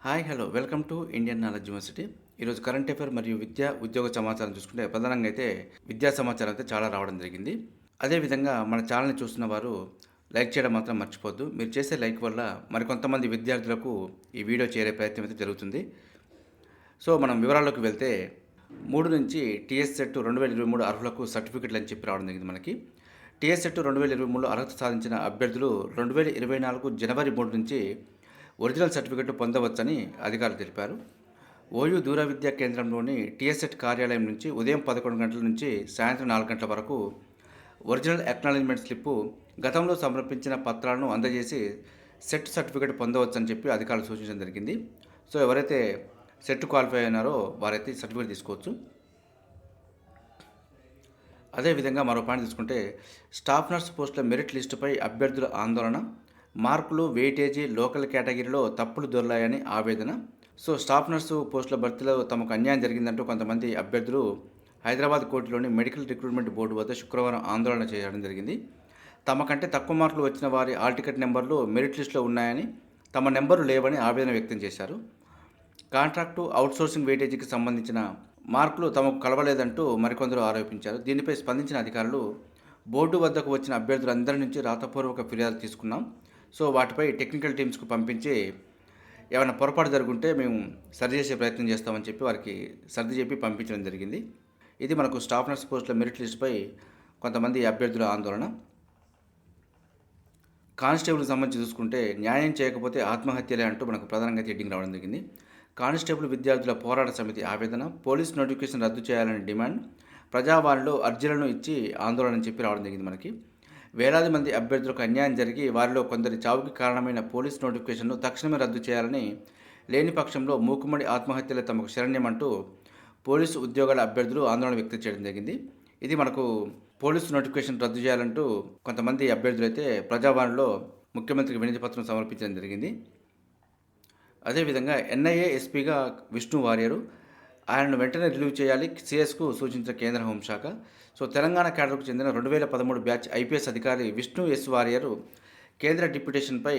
Hi hello welcome to Indian knowledge university. ఈరోజు current affair మరియు విద్యా ఉద్యోగ సమాచారం చూసుకుంటే ప్రధానంగా అయితే విద్యా సమాచారం అయితే చాలా రావడం జరిగింది. అదేవిధంగా మన ఛానల్ని చూస్తున్న వారు లైక్ చేయడం మాత్రం మర్చిపోద్దు. మీరు చేసే లైక్ వల్ల మరికొంతమంది విద్యార్థులకు ఈ వీడియో చేరే ప్రయత్నం అయితే జరుగుతుంది. సో మనం వివరాల్లోకి వెళ్తే 3 నుంచి టీఎస్ సెట్ 2023 అర్హులకు సర్టిఫికెట్లు అని చెప్పి రావడం జరిగింది మనకి. టీఎస్ సెట్ 2023లో అర్హత సాధించిన అభ్యర్థులు 2024 జనవరి 3 నుంచి ఒరిజినల్ సర్టిఫికెట్ పొందవచ్చని అధికారులు తెలిపారు. ఓయూ దూర విద్యా కేంద్రంలోని టీఎస్ఎట్ కార్యాలయం నుంచి ఉదయం 11 గంటల నుంచి సాయంత్రం 4 గంటల వరకు ఒరిజినల్ అక్నాలెడ్జ్మెంట్ స్లిప్పు, గతంలో సమర్పించిన పత్రాలను అందజేసి సెట్ సర్టిఫికెట్ పొందవచ్చని చెప్పి అధికారులు సూచించడం జరిగింది. సో ఎవరైతే సెట్ క్వాలిఫై అయినారో వారైతే సర్టిఫికెట్ తీసుకోవచ్చు. అదేవిధంగా మరో పాయింట్ తీసుకుంటే స్టాఫ్ నర్స్ పోస్టుల మెరిట్ లిస్టుపై అభ్యర్థుల ఆందోళన, మార్కులు వెయిటేజీ లోకల్ కేటగిరీలో తప్పులు దొర్లాయని ఆవేదన. సో స్టాఫ్ నర్సు పోస్టుల భర్తీలో తమకు అన్యాయం జరిగిందంటూ కొంతమంది అభ్యర్థులు హైదరాబాద్ కోర్టులోని మెడికల్ రిక్రూట్మెంట్ బోర్డు వద్ద శుక్రవారం ఆందోళన చేయడం జరిగింది. తమకంటే తక్కువ మార్కులు వచ్చిన వారి ఆల్ టికెట్ నెంబర్లు మెరిట్ లిస్టులో ఉన్నాయని, తమ నెంబరు లేవని ఆవేదన వ్యక్తం చేశారు. కాంట్రాక్టు అవుట్సోర్సింగ్ వెయిటేజీకి సంబంధించిన మార్కులు తమకు కలవలేదంటూ మరికొందరు ఆరోపించారు. దీనిపై స్పందించిన అధికారులు బోర్డు వద్దకు వచ్చిన అభ్యర్థులందరి నుంచి రాతపూర్వక ఫిర్యాదు తీసుకున్నాం. సో వాటిపై టెక్నికల్ టీమ్స్కు పంపించి ఏమైనా పొరపాటు జరుగుంటే మేము సరిచేసే ప్రయత్నం చేస్తామని చెప్పి వారికి సర్ది చెప్పి పంపించడం జరిగింది. ఇది మనకు స్టాఫ్ నర్స్ పోస్టుల మెరిట్ లిస్టుపై కొంతమంది అభ్యర్థుల ఆందోళన. కానిస్టేబుల్కి సంబంధించి చూసుకుంటే న్యాయం చేయకపోతే ఆత్మహత్యలే అంటూ మనకు ప్రధానంగా హెడ్డింగ్ రావడం జరిగింది. కానిస్టేబుల్ విద్యార్థుల పోరాట సమితి ఆవేదన, పోలీస్ నోటిఫికేషన్ రద్దు చేయాలని డిమాండ్, ప్రజావాణిలో అర్జీలను ఇచ్చి ఆందోళన అని చెప్పి రావడం జరిగింది మనకి. వేలాది మంది అభ్యర్థులకు అన్యాయం జరిగి వారిలో కొందరి చావుకి కారణమైన పోలీస్ నోటిఫికేషన్ను తక్షణమే రద్దు చేయాలని, లేని పక్షంలో మూకుమ్మడి ఆత్మహత్యలే తమకు శరణ్యమంటూ పోలీసు ఉద్యోగాల అభ్యర్థులు ఆందోళన వ్యక్తం చేయడం జరిగింది. ఇది మనకు పోలీసు నోటిఫికేషన్ రద్దు చేయాలంటూ కొంతమంది అభ్యర్థులు అయితే ప్రజావాణిలో ముఖ్యమంత్రికి వినతి పత్రం సమర్పించడం జరిగింది. అదేవిధంగా ఎన్ఐఏ ఎస్పీగా విష్ణు వారియరు, ఆయనను వెంటనే రిలీవ్ చేయాలి సిఎస్కు సూచించిన కేంద్ర హోంశాఖ. సో తెలంగాణ క్యాడర్కు చెందిన 2013 బ్యాచ్ ఐపీఎస్ అధికారి విష్ణు ఎస్ వారియరు కేంద్ర డిప్యూటేషన్పై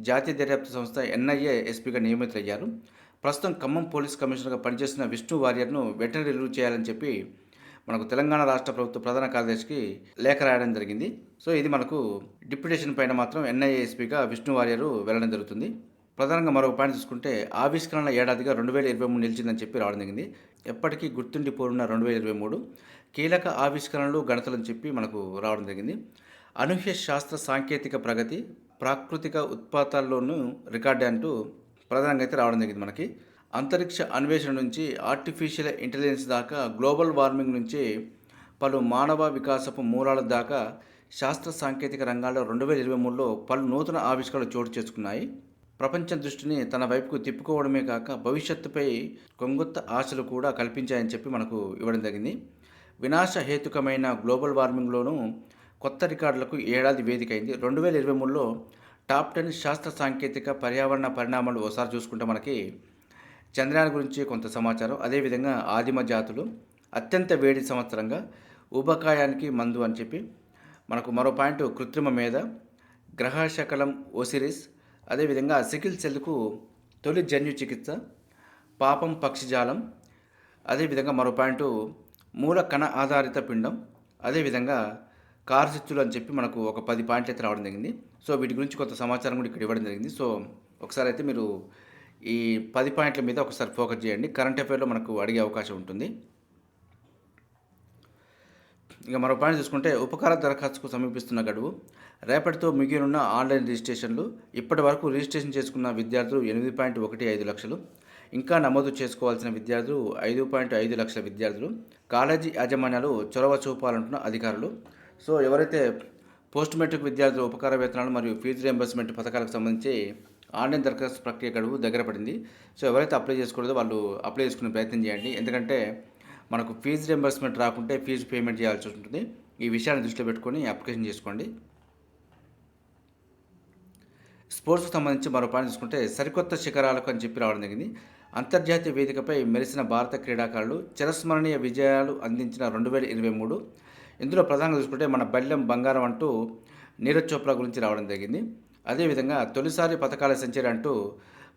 జాతీయ దర్యాప్తు సంస్థ ఎన్ఐఏ ఎస్పీగా నియమితులయ్యారు. ప్రస్తుతం ఖమ్మం పోలీస్ కమిషనర్గా పనిచేస్తున్న విష్ణు వారియర్ను వెంటనే రిలీవ్ చేయాలని చెప్పి మనకు తెలంగాణ రాష్ట్ర ప్రభుత్వ ప్రధాన కార్యదర్శికి లేఖ రాయడం జరిగింది. సో ఇది మనకు డిప్యూటేషన్ పైన మాత్రం ఎన్ఐఏ ఎస్పీగా విష్ణు వారియరు వెళ్ళడం జరుగుతుంది. ప్రధానంగా మరొక పాయింట్ చూసుకుంటే ఆవిష్కరణల ఏడాదిగా 2023 నిలిచిందని చెప్పి రావడం జరిగింది. ఎప్పటికీ గుర్తుండిపోనున్న 2023 కీలక ఆవిష్కరణలు గణతలని చెప్పి మనకు రావడం జరిగింది. అనూహ్య శాస్త్ర సాంకేతిక ప్రగతి, ప్రాకృతిక ఉత్పాతాల్లోనూ రికార్డు అంటూ ప్రధానంగా అయితే రావడం జరిగింది మనకి. అంతరిక్ష అన్వేషణ నుంచి ఆర్టిఫిషియల్ ఇంటెలిజెన్స్ దాకా, గ్లోబల్ వార్మింగ్ నుంచి పలు మానవ వికాసపు మూలాల దాకా శాస్త్ర సాంకేతిక రంగాల్లో 2023లో పలు నూతన ఆవిష్కరణలు చోటు చేసుకున్నాయి. ప్రపంచం దృష్టిని తన వైపుకు తిప్పుకోవడమే కాక భవిష్యత్తుపై కొంగొత్త ఆశలు కూడా కల్పించాయని చెప్పి మనకు ఇవ్వడం జరిగింది. వినాశహేతుకమైన గ్లోబల్ వార్మింగ్లోనూ కొత్త రికార్డులకు ఏడాది వేదిక అయింది. 2023లో టాప్ 10 శాస్త్ర సాంకేతిక పర్యావరణ పరిణామాలు ఒకసారి చూసుకుంటే మనకి చంద్రయాన్ గురించి కొంత సమాచారం, అదేవిధంగా ఆదిమ జాతులు, అత్యంత వేడి సంవత్సరంగా, ఊబకాయానికి మందు అని చెప్పి మనకు మరో పాయింట్ కృత్రిమ మేధ, గ్రహశకలం ఓసిరిస్, అదేవిధంగా సికిల్ సెల్కు తొలి జన్యు చికిత్స, పాపం పక్షిజాలం, అదేవిధంగా మరో పాయింట్ మూల కణ ఆధారిత పిండం, అదేవిధంగా కార్చిచ్చులు అని చెప్పి మనకు ఒక 10 పాయింట్లు అయితే రావడం జరిగింది. సో వీటి గురించి కొంత సమాచారం కూడా ఇక్కడ ఇవ్వడం జరిగింది. సో ఒకసారి అయితే మీరు ఈ 10 పాయింట్ల మీద ఒకసారి ఫోకస్ చేయండి. కరెంట్ అఫైర్లో మనకు అడిగే అవకాశం ఉంటుంది. ఇక మరో పాయింట్ చూసుకుంటే ఉపకార దరఖాస్తుకు సమీపిస్తున్న గడువు, రేపటితో మిగిలిన ఆన్లైన్ రిజిస్ట్రేషన్లు. ఇప్పటి వరకు రిజిస్ట్రేషన్ చేసుకున్న విద్యార్థులు 8.15 లక్షలు, ఇంకా నమోదు చేసుకోవాల్సిన విద్యార్థులు 5.5 లక్షల విద్యార్థులు. కాలేజీ యాజమాన్యాలు చొరవ చూపాలంటున్న అధికారులు. సో ఎవరైతే పోస్ట్ మెట్రిక్ విద్యార్థుల ఉపకార వేతనాలు మరియు ఫీజు రియంబర్స్మెంట్ పథకాలకు సంబంధించి ఆన్లైన్ దరఖాస్తు ప్రక్రియ గడువు దగ్గర పడింది. సో ఎవరైతే అప్లై చేసుకోలేదో వాళ్ళు అప్లై చేసుకునే ప్రయత్నం చేయండి. ఎందుకంటే మనకు ఫీజు రియంబర్స్మెంట్ రాకుంటే ఫీజు పేమెంట్ చేయాల్సి ఉంటుంది. ఈ విషయాన్ని దృష్టిలో పెట్టుకొని అప్లికేషన్ చేసుకోండి. స్పోర్ట్స్కి సంబంధించి మరో పాయింట్ చూసుకుంటే సరికొత్త శిఖరాలకు అని చెప్పి రావడం జరిగింది. అంతర్జాతీయ వేదికపై మెరిసిన భారత క్రీడాకారులు, చిరస్మరణీయ విజయాలు అందించిన 2023. ఇందులో ప్రధానంగా చూసుకుంటే మన బల్యం బంగారం అంటూ నీరజ్ చోప్రా గురించి రావడం జరిగింది. అదేవిధంగా తొలిసారి పథకాల సెంచరీ అంటూ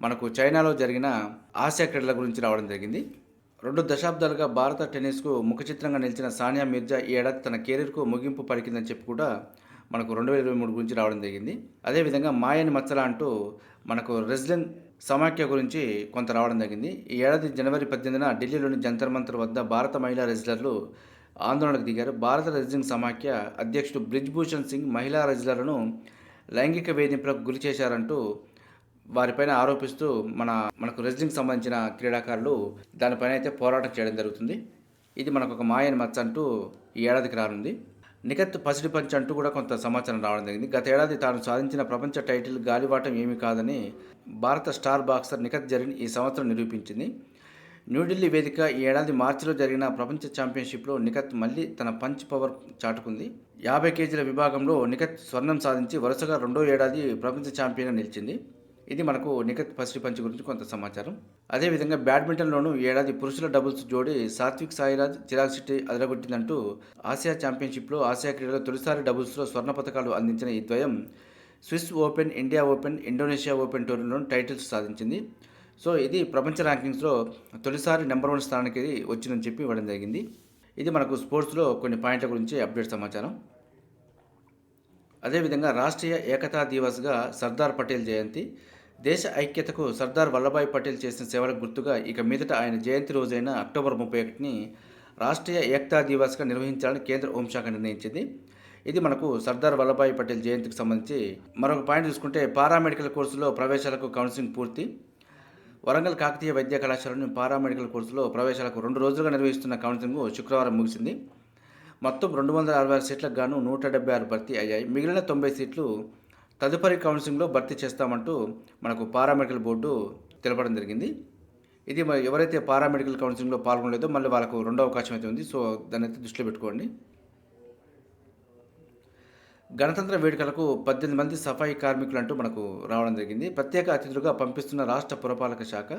మనకు చైనాలో జరిగిన ఆసియా క్రీడల గురించి రావడం జరిగింది. 2 దశాబ్దాలుగా భారత టెన్నిస్కు ముఖచిత్రంగా నిలిచిన సానియా మీర్జా ఈ ఏడాది తన కెరీర్కు ముగింపు పలికిందని చెప్పి కూడా మనకు 2023 గురించి రావడం జరిగింది. అదేవిధంగా మాయని మచ్చల అంటూ మనకు రెజ్లింగ్ సమాఖ్య గురించి కొంత రావడం జరిగింది. ఈ ఏడాది జనవరి 18న ఢిల్లీలోని జంతర్ మంతర్ వద్ద భారత మహిళా రెజ్లర్లు ఆందోళనకు దిగారు. భారత రెజ్లింగ్ సమాఖ్య అధ్యక్షుడు బ్రిజ్భూషణ్ సింగ్ మహిళా రెజ్లర్లను లైంగిక వేధింపులకు గురి చేశారంటూ వారిపైన ఆరోపిస్తూ మనకు రెజ్లింగ్ సంబంధించిన క్రీడాకారులు దానిపైన అయితే పోరాటం చేయడం జరుగుతుంది. ఇది మనకు ఒక మాయని మచ్చ అంటూ ఈ ఏడాదికి రానుంది. నిఖత్ పసిడి పంచ్ అంటూ కూడా కొంత సమాచారం రావడం జరిగింది. గత ఏడాది తాను సాధించిన ప్రపంచ టైటిల్ గాలివాటం ఏమీ కాదని భారత స్టార్ బాక్సర్ నిఖత్ జరీన్ ఈ సంవత్సరం నిరూపించింది. న్యూఢిల్లీ వేదిక ఈ ఏడాది మార్చిలో జరిగిన ప్రపంచ ఛాంపియన్షిప్లో నిఖత్ మళ్ళీ తన పంచ్ పవర్ చాటుకుంది. 50 కేజీల విభాగంలో నిఖత్ స్వర్ణం సాధించి వరుసగా 2వ ఏడాది ప్రపంచ ఛాంపియన్గా నిలిచింది. ఇది మనకు నిఖత్ పసిడి పంచ్ గురించి కొంత సమాచారం. అదేవిధంగా బ్యాడ్మింటన్లోనూ ఈ ఏడాది పురుషుల డబుల్స్ జోడీ సాత్విక్ సాయిరాజ్ చిరాగ్ శెట్టి అదరగొట్టిందంటూ ఆసియా ఛాంపియన్షిప్లో ఆసియా క్రీడలో తొలిసారి డబుల్స్లో స్వర్ణ పతకాలు అందించిన ఈ ద్వయం Swiss open, India open, Indonesia open టోర్నీలోనూ టైటిల్స్ సాధించింది. సో ఇది ప్రపంచ ర్యాంకింగ్స్లో తొలిసారి నెంబర్ 1 స్థానానికి వచ్చిందని చెప్పి ఇవ్వడం జరిగింది. ఇది మనకు స్పోర్ట్స్లో కొన్ని పాయింట్ల గురించి అప్డేట్ సమాచారం. అదేవిధంగా రాష్ట్రీయ ఏకతా దివస్గా సర్దార్ పటేల్ జయంతి. దేశ ఐక్యతకు సర్దార్ వల్లభాయ్ పటేల్ చేసిన సేవలకు గుర్తుగా ఇక మీదట ఆయన జయంతి రోజైన అక్టోబర్ 31ని రాష్ట్రీయ ఏకతా దివస్గా నిర్వహించాలని కేంద్ర హోంశాఖ నిర్ణయించింది. ఇది మనకు సర్దార్ వల్లభాయ్ పటేల్ జయంతికి సంబంధించి. మరొక పాయింట్ చూసుకుంటే పారామెడికల్ కోర్సులో ప్రవేశాలకు కౌన్సిలింగ్ పూర్తి. వరంగల్ కాకతీయ వైద్య కళాశాలలోని పారామెడికల్ కోర్సులో ప్రవేశాలకు 2 రోజులుగా నిర్వహిస్తున్న కౌన్సిలింగ్ శుక్రవారం ముగిసింది. మొత్తం 266 సీట్లకు గాను 176 భర్తీ అయ్యాయి. మిగిలిన 90 సీట్లు తదుపరి కౌన్సిలింగ్లో భర్తీ చేస్తామంటూ మనకు పారామెడికల్ బోర్డు తెలపడం జరిగింది. ఇది ఎవరైతే పారామెడికల్ కౌన్సిలింగ్లో పాల్గొనలేదో మళ్ళీ వాళ్ళకు 2వ అవకాశం అయితే ఉంది. సో దాన్ని అయితే దృష్టిలో పెట్టుకోండి. గణతంత్ర వేడుకలకు 18 మంది సఫాయి కార్మికులు అంటూ మనకు రావడం జరిగింది. ప్రత్యేక అతిథులుగా పంపిస్తున్న రాష్ట్ర పురపాలక శాఖ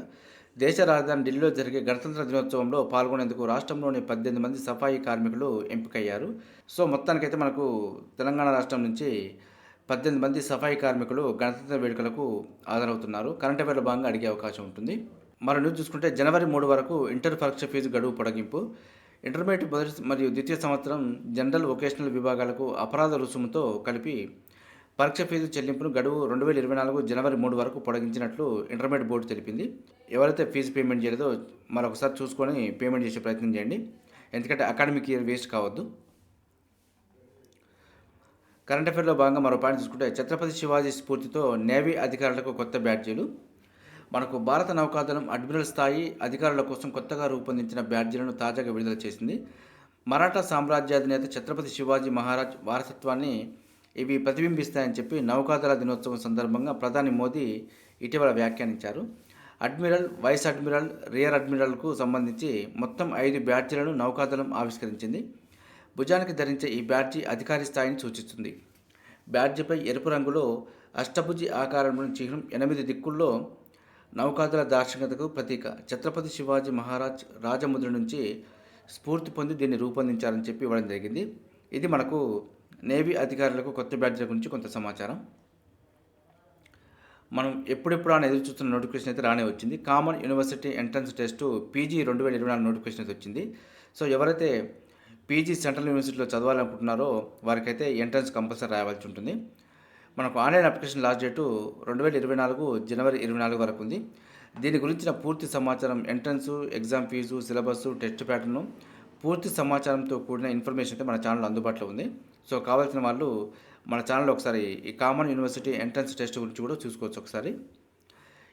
దేశ రాజధాని ఢిల్లీలో జరిగే గణతంత్ర దినోత్సవంలో పాల్గొనేందుకు రాష్ట్రంలోని 18 మంది సఫాయి కార్మికులు ఎంపికయ్యారు. సో మొత్తానికైతే మనకు తెలంగాణ రాష్ట్రం నుంచి 18 మంది సఫాయి కార్మికులు గణతంత్ర వేడుకలకు హాజరవుతున్నారు. కరెంట్ అఫైర్లో భాగంగా అడిగే అవకాశం ఉంటుంది. మరో న్యూస్ చూసుకుంటే జనవరి 3 వరకు ఇంటర్ పరీక్ష ఫీజు గడువు పొడిగింపు. ఇంటర్మీడియట్ మొదటి మరియు ద్వితీయ సంవత్సరం జనరల్, వొకేషనల్ విభాగాలకు అపరాధ రుసుముతో కలిపి పరీక్ష ఫీజు చెల్లింపును గడువు 2024 జనవరి 3 వరకు పొడిగించినట్లు ఇంటర్మీడియట్ బోర్డు తెలిపింది. ఎవరైతే ఫీజు పేమెంట్ చేయలేదో మరొకసారి చూసుకొని పేమెంట్ చేసే ప్రయత్నం చేయండి. ఎందుకంటే అకాడమిక్ ఇయర్ వేస్ట్ కావద్దు. కరెంట్ అఫైర్లో భాగంగా మరో పాయింట్ చూసుకుంటే ఛత్రపతి శివాజీ స్ఫూర్తితో నేవీ అధికారులకు కొత్త బ్యాడ్జీలు. మనకు భారత నౌకాదళం అడ్మిరల్ స్థాయి అధికారుల కోసం కొత్తగా రూపొందించిన బ్యాడ్జీలను తాజాగా విడుదల చేసింది. మరాఠా సామ్రాజ్యాధినేత ఛత్రపతి శివాజీ మహారాజ్ వారసత్వాన్ని ఇవి ప్రతిబింబిస్తాయని చెప్పి నౌకాదళ దినోత్సవం సందర్భంగా ప్రధాని మోదీ ఇటీవల వ్యాఖ్యానించారు. అడ్మిరల్, వైస్ అడ్మిరల్, రియర్ అడ్మిరల్కు సంబంధించి మొత్తం 5 బ్యాడ్జీలను నౌకాదళం ఆవిష్కరించింది. భుజానికి ధరించే ఈ బ్యాడ్జీ అధికారి స్థాయిని సూచిస్తుంది. బ్యాడ్జీపై ఎరుపు రంగులో అష్టభుజి ఆకారంలోని చిహ్నం 8 దిక్కుల్లో నౌకాదళ దార్శనికతకు ప్రతీక. ఛత్రపతి శివాజీ మహారాజ్ రాజముద్ర నుంచి స్ఫూర్తి పొంది దీన్ని రూపొందించారని చెప్పి ఇవ్వడం జరిగింది. ఇది మనకు నేవీ అధికారులకు కొత్త బ్యాడ్జీల గురించి కొంత సమాచారం. మనం ఎప్పుడెప్పుడు అని ఎదురు చూస్తున్న నోటిఫికేషన్ అయితే రానే వచ్చింది. Common university entrance test PG 2024 notification అయితే వచ్చింది. సో ఎవరైతే పీజీ సెంట్రల్ యూనివర్సిటీలో చదవాలనుకుంటున్నారో వారికైతే ఎంట్రన్స్ కంపల్సరీ రాయాల్సి ఉంటుంది. మనకు ఆన్లైన్ అప్లికేషన్ లాస్ట్ డేటు 2024 జనవరి 24 వరకు ఉంది. దీని గురించిన పూర్తి సమాచారం, entrance exam fee, syllabus, test pattern పూర్తి సమాచారంతో కూడిన ఇన్ఫర్మేషన్ అయితే మన ఛానల్లో అందుబాటులో ఉంది. సో కావాల్సిన వాళ్ళు మన ఛానల్లో ఒకసారి ఈ కామన్ యూనివర్సిటీ ఎంట్రన్స్ టెస్ట్ గురించి కూడా చూసుకోవచ్చు ఒకసారి.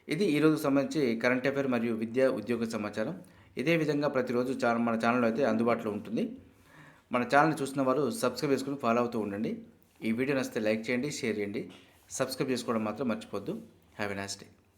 ఇది ఈరోజు సంబంధించి కరెంట్ అఫైర్ మరియు విద్యా ఉద్యోగ సమాచారం. ఇదే విధంగా ప్రతిరోజు మన ఛానల్లో అయితే అందుబాటులో ఉంటుంది. మన ఛానల్ని చూసిన వారు సబ్స్క్రైబ్ చేసుకుని ఫాలో అవుతూ ఉండండి. ఈ వీడియో నచ్చితే లైక్ చేయండి, షేర్ చేయండి, సబ్స్క్రైబ్ చేసుకోవడం మాత్రం మర్చిపోద్దు. Have a nice day.